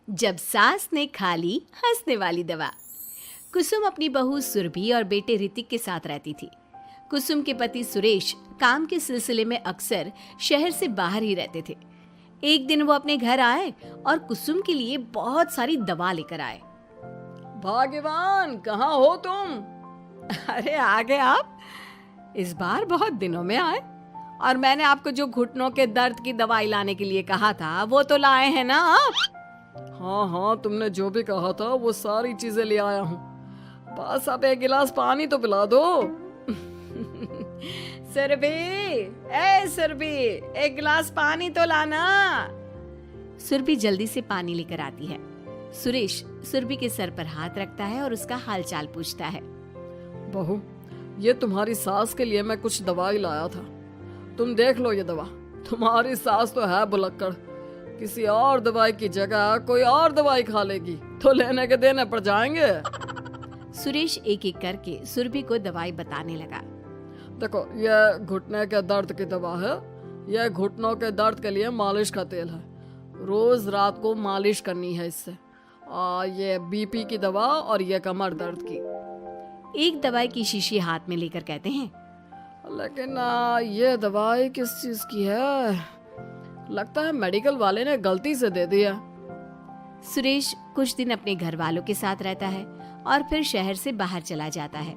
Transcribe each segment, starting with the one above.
जब सास ने खा ली हंसने वाली दवा। कुसुम अपनी बहू सुरभि और बेटे ऋतिक के साथ रहती थी। कुसुम के पति सुरेश काम के सिलसिले में अक्सर शहर से बाहर ही रहते थे। एक दिन वो अपने घर आए और कुसुम के लिए बहुत सारी दवा लेकर आए। भाग्यवान, कहाँ हो तुम? अरे आ गए आप। इस बार बहुत दिनों में आए और मैंने आपको जो घुटनों के दर्द की दवाई लाने के लिए कहा था वो तो लाए हैं ना आप? हाँ हाँ, तुमने जो भी कहा था वो सारी चीजें ले आया हूँ। बस अब एक गिलास पानी तो पिला दो। सुरभि, एक गिलास पानी तो लाना। सुरभि जल्दी से पानी लेकर आती है। सुरेश सुरभि के सर पर हाथ रखता है और उसका हालचाल पूछता है। बहू, ये तुम्हारी सास के लिए मैं कुछ दवाई लाया था। तुम देख लो ये दवा। तुम्हारी सास तो है भुलक्कड़, किसी और दवाई की जगह कोई और दवाई खा लेगी तो लेने के देने पड़ जाएंगे। सुरेश एक एक करके सुरभि को दवाई बताने लगा। देखो, यह घुटने के दर्द की दवा है। यह घुटनों के दर्द के लिए मालिश का तेल है। रोज रात को मालिश करनी है इससे। ये बीपी की दवा और ये कमर दर्द की। एक दवाई की शीशी हाथ में लेकर कहते हैं, लेकिन ये दवाई किस चीज की है? लगता है मेडिकल वाले ने गलती से दे दिया। सुरेश कुछ दिन अपने घर वालों के साथ रहता है और फिर शहर से बाहर चला जाता है।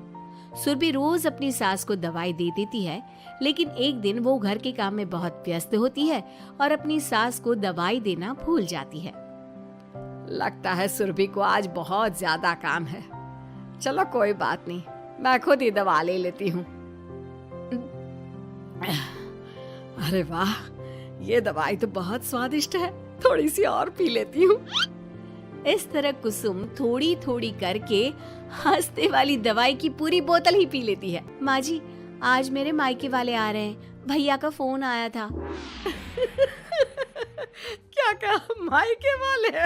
सुरभि रोज अपनी सास को दवाई दे देती है, लेकिन एक दिन वो घर के काम में बहुत व्यस्त होती है और अपनी सास को दवाई देना भूल जाती है। लगता है सुरभि को आज बहुत ज्यादा काम है। चलो कोई बात नहीं, मैं खुद ही दवा ले लेती हूँ। अरे वाह, ये दवाई तो बहुत स्वादिष्ट है। थोड़ी सी और पी लेती हूँ। इस तरह कुसुम थोड़ी थोड़ी करके हंसने वाली दवाई की पूरी बोतल ही पी लेती है। माँ जी, आज मेरे मायके वाले आ रहे हैं। भैया का फोन आया था। क्या कहा? मायके वाले?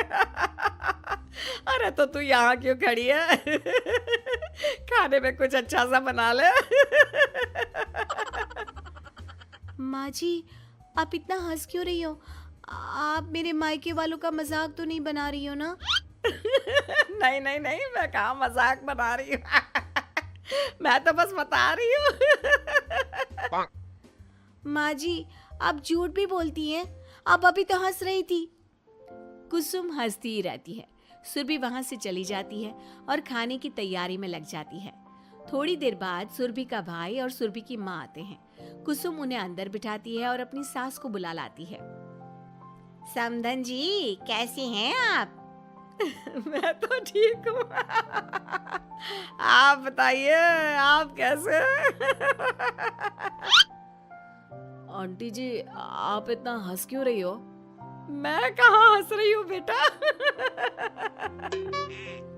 अरे तो तू यहाँ क्यों खड़ी है? खाने में कुछ अच्छा सा बना ले। माँ जी, आप इतना हंस क्यों रही हो? आप मेरे मायके वालों का मजाक तो नहीं बना रही हो ना? नहीं नहीं नहीं, मैं कहाँ मजाक बना रही हूँ। मैं तो बस बता रही हूँ। माँ जी, आप झूठ भी बोलती हैं। आप अभी तो हंस रही थी। कुसुम हंसती ही रहती है। सुरभि वहां से चली जाती है और खाने की तैयारी में लग जाती है। थोड़ी देर बाद सुरभि का भाई और सुरभि की माँ आते हैं। कुसुम उन्हें अंदर बिठाती है और अपनी सास को बुला लाती है। समधन जी, कैसी हैं आप? मैं तो ठीक हूँ। आप बताइए, आप कैसे? आंटी जी, आप इतना हंस क्यों रही हो? मैं कहाँ हंस रही हूँ बेटा।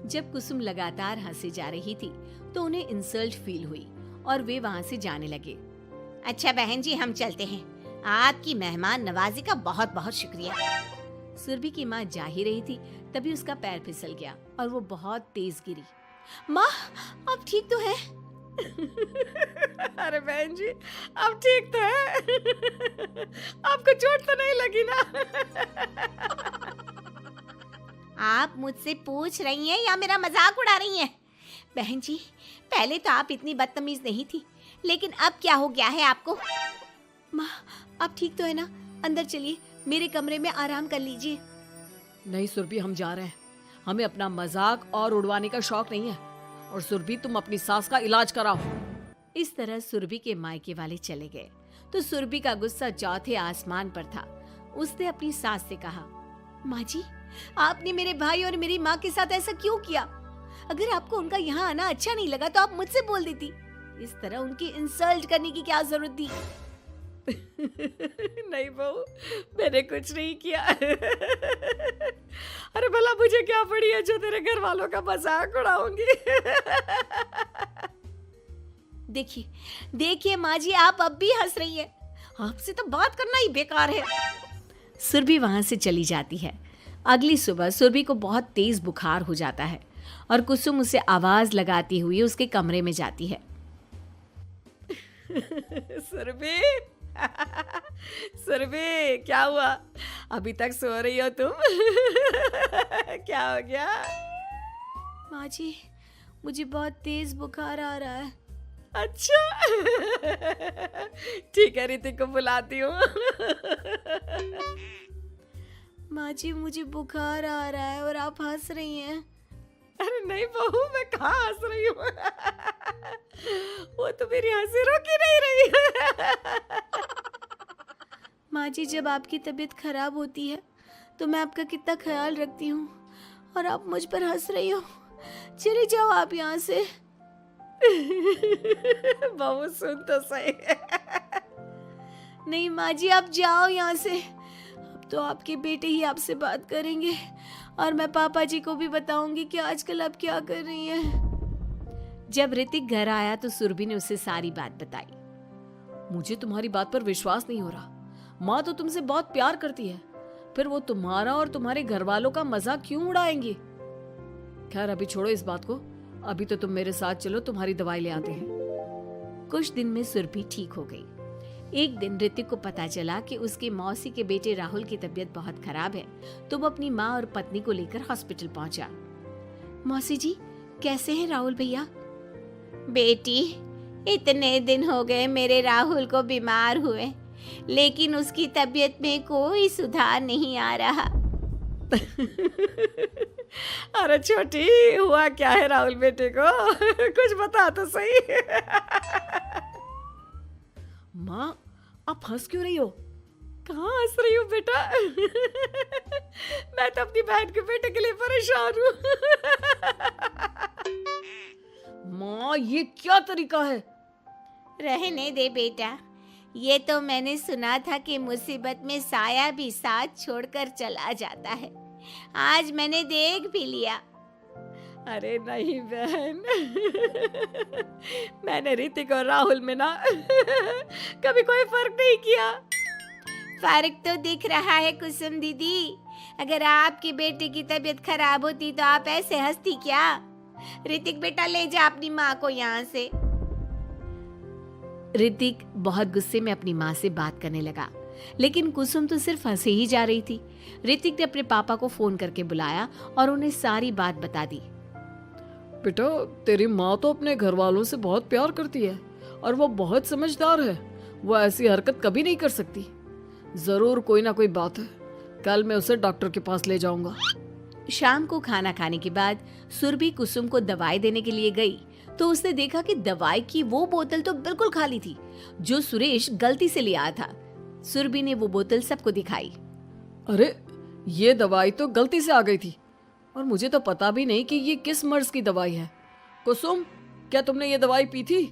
जब कुसुम लगातार हंसे जा रही थी तो उन्हें इंसल्ट फील हुई और वे वहां से जाने लगे। अच्छा बहन जी, हम चलते हैं। आपकी मेहमान नवाजी का बहुत बहुत शुक्रिया। सुरभि की माँ जा ही रही थी, तभी उसका पैर फिसल गया और वो बहुत तेज गिरी। माँ, आप ठीक तो हैं? अरे बहन जी, आप ठीक तो हैं? आपको चोट तो नहीं लगी ना? आप मुझसे पूछ रही हैं या मेरा मजाक उड़ा रही हैं? बहन जी, पहले तो आप इतनी बदतमीज नहीं थी, लेकिन अब क्या हो गया है आपको? माँ, आप ठीक तो है ना? अंदर चलिए, मेरे कमरे में आराम कर लीजिए। नहीं सुरभि, हम जा रहे हैं। हमें अपना मजाक और उड़वाने का शौक नहीं है। और सुरभि, तुम अपनी सास का इलाज कराओ। इस तरह सुरभि के मायके वाले चले गए तो सुरभि का गुस्सा चौथे आसमान पर था। उसने अपनी सास से कहा, माँ जी, आपने मेरे भाई और मेरी माँ के साथ ऐसा क्यों किया? अगर आपको उनका यहाँ आना अच्छा नहीं लगा तो आप मुझसे बोल देती। इस तरह उनकी इंसल्ट करने की क्या जरूरत थी? नहीं बहू, मैंने कुछ नहीं किया। अरे भला मुझे क्या पड़ी है जो तेरे घर वालों का मजाक उड़ाऊंगी? देखिए देखिए माँ जी, आप अब भी हंस रही हैं। आपसे तो बात करना ही बेकार है। सुरभि वहां से चली जाती है। अगली सुबह सुरभि को बहुत तेज बुखार हो जाता है और कुसुम उसे आवाज लगाती हुई उसके कमरे में जाती है। सुरभि, सुरभि, क्या हुआ? अभी तक सो रही हो तुम? क्या हो गया? माँ जी, मुझे बहुत तेज बुखार आ रहा है। अच्छा। ठीक है, ऋतिक को बुलाती हूँ। माँ जी, मुझे बुखार आ रहा है और आप हंस रही हैं। अरे नहीं बहू, मैं कहाँ हंस रही हूँ। वो तो मेरी हंसी रोक ही नहीं रही है। माँ जी, जब आपकी तबीयत खराब होती है तो मैं आपका कितना ख्याल रखती हूँ और आप मुझ पर हंस रही हो। चले जाओ आप यहाँ से। बहू सुन तो सही। नहीं माँ जी, आप जाओ यहाँ से। अब तो आपके बेटे ही आपसे बात करेंगे और मैं पापा जी को भी बताऊंगी कि आजकल आप क्या कर रही हैं। जब ऋतिक घर आया तो सुरभि ने उसे सारी बात बताई। मुझे तुम्हारी बात पर विश्वास नहीं हो रहा। माँ तो तुमसे बहुत प्यार करती है, फिर वो तुम्हारा और तुम्हारे घर वालों का मजाक क्यों उड़ाएंगी? खैर अभी छोड़ो इस बात को, अभी तो तुम मेरे साथ चलो, तुम्हारी दवाई ले आते हैं। कुछ दिन में सुरभि ठीक हो गई। एक दिन ऋतिक को पता चला कि उसके मौसी के बेटे राहुल की तबीयत बहुत खराब है, तो वो अपनी माँ और पत्नी को लेकर हॉस्पिटल पहुंचा। मौसी जी, कैसे हैं राहुल भैया? बेटी, इतने दिन हो गए मेरे राहुल को बीमार हुए, लेकिन उसकी तबीयत में कोई सुधार नहीं आ रहा। अरे छोटी, हुआ क्या है राहुल बेटे को? कुछ बता तो सही। माँ, आप हंस क्यों रही हो? कहाँ हंस रही हो बेटा? मैं तो अपनी बहन के बेटे के लिए परेशान हूँ। माँ, ये क्या तरीका है? रहने दे बेटा, ये तो मैंने सुना था कि मुसीबत में साया भी साथ छोड़कर चला जाता है। आज मैंने देख भी लिया। अरे नहीं बहन, मैंने ऋतिक और राहुल में ना कभी कोई फर्क नहीं किया। फर्क तो दिख रहा है कुसुम दीदी। अगर आपके बेटे की तबीयत खराब होती तो आप ऐसे हंसती क्या? ऋतिक बेटा, ले जा अपनी माँ को यहाँ से। ऋतिक बहुत गुस्से में अपनी माँ से बात करने लगा, लेकिन कुसुम तो सिर्फ हंसे ही जा रही थी। ऋतिक ने अपने पापा को फोन करके बुलाया और उन्हें सारी बात बता दी। बेटा, तेरी माँ तो अपने घर वालों से बहुत प्यार करती है और वो बहुत समझदार है। वो ऐसी हरकत कभी नहीं कर सकती। जरूर कोई ना कोई बात है। कल मैं उसे डॉक्टर के पास ले जाऊंगा। शाम को खाना खाने के बाद सुरभि कुसुम को दवाई देने के लिए गई तो उसने देखा कि दवाई की वो बोतल तो बिल्कुल खाली थी जो सुरेश गलती से ले आया था। सुरभि ने वो बोतल सबको दिखाई। अरे, ये दवाई तो गलती से आ गई थी और मुझे तो पता भी नहीं कि ये किस मर्ज की दवाई है। कुसुम, क्या तुमने ये दवाई पी थी?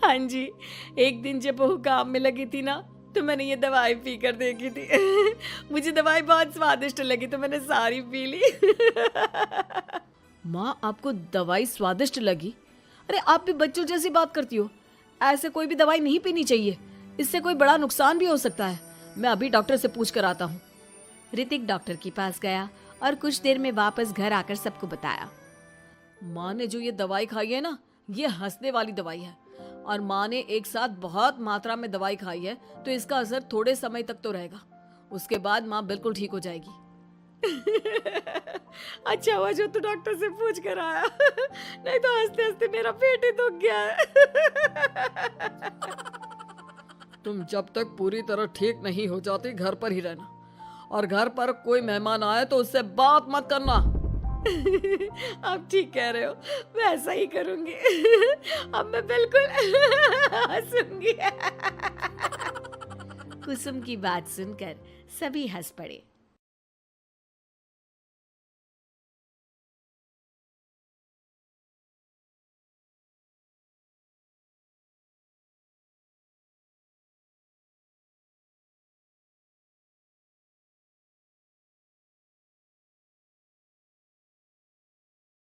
हाँ जी, एक दिन जब बहू काम में लगी थी ना, तो मैंने ये दवाई पी कर देखी थी। मुझे दवाई बहुत स्वादिष्ट लगी तो मैंने सारी पी ली। माँ, आपको दवाई स्वादिष्ट लगी? अरे आप भी बच्चों जैसी बात करती हो। ऐसे कोई भी दवाई नहीं पीनी चाहिए, इससे कोई बड़ा नुकसान भी हो सकता है। मैं अभी डॉक्टर से पूछ कर आता हूँ। ऋतिक डॉक्टर के पास गया और कुछ देर में वापस घर आकर सबको बताया। माँ ने जो ये दवाई खाई है ना, ये हंसने वाली दवाई है और माँ ने एक साथ बहुत मात्रा में दवाई खाई है, तो इसका असर थोड़े समय तक तो रहेगा। उसके बाद माँ बिल्कुल ठीक हो जाएगी। अच्छा हुआ जो तू डॉक्टर से पूछ कर आया, नहीं तो हंसते हंसते मेरा पेट ही दुख गया है। तुम जब तक पूरी तरह ठीक नहीं हो जाती घर पर ही रहना, और घर पर कोई मेहमान आए तो उससे बात मत करना। आप ठीक कह रहे हो, मैं ऐसा ही करूंगी। अब मैं बिल्कुल हंसूंगी। कुसुम की बात सुनकर सभी हंस पड़े।